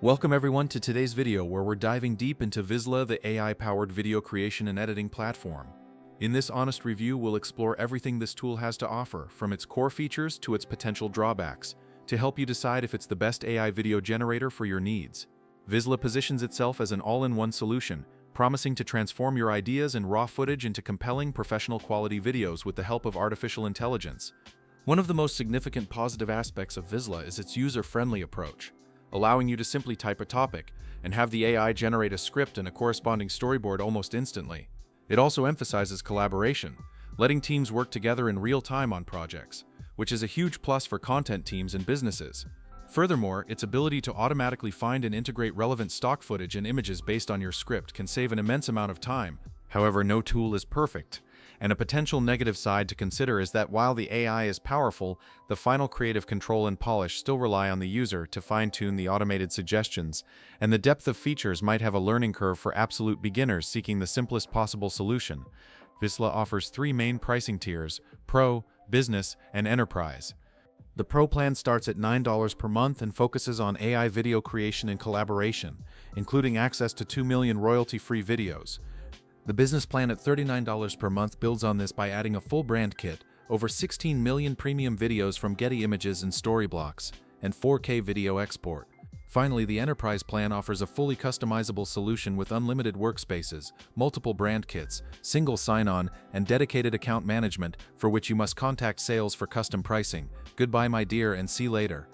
Welcome everyone to today's video where we're diving deep into Visla, the AI-powered video creation and editing platform. In this honest review, we'll explore everything this tool has to offer, from its core features to its potential drawbacks, to help you decide if it's the best AI video generator for your needs. Visla positions itself as an all-in-one solution, promising to transform your ideas and raw footage into compelling, professional-quality videos with the help of artificial intelligence. One of the most significant positive aspects of Visla is its user-friendly approach, allowing you to simply type a topic and have the AI generate a script and a corresponding storyboard almost instantly. It also emphasizes collaboration, letting teams work together in real time on projects, which is a huge plus for content teams and businesses. Furthermore, its ability to automatically find and integrate relevant stock footage and images based on your script can save an immense amount of time. However, no tool is perfect, and a potential negative side to consider is that while the AI is powerful, the final creative control and polish still rely on the user to fine-tune the automated suggestions, and the depth of features might have a learning curve for absolute beginners seeking the simplest possible solution. Visla offers three main pricing tiers: Pro, Business, and Enterprise. The Pro plan starts at $9 per month and focuses on AI video creation and collaboration, including access to 2 million royalty-free videos. The Business plan at $39 per month builds on this by adding a full brand kit, over 16 million premium videos from Getty Images and Storyblocks, and 4K video export. Finally, the Enterprise plan offers a fully customizable solution with unlimited workspaces, multiple brand kits, single sign-on, and dedicated account management, for which you must contact sales for custom pricing. Goodbye, my dear, and see you later.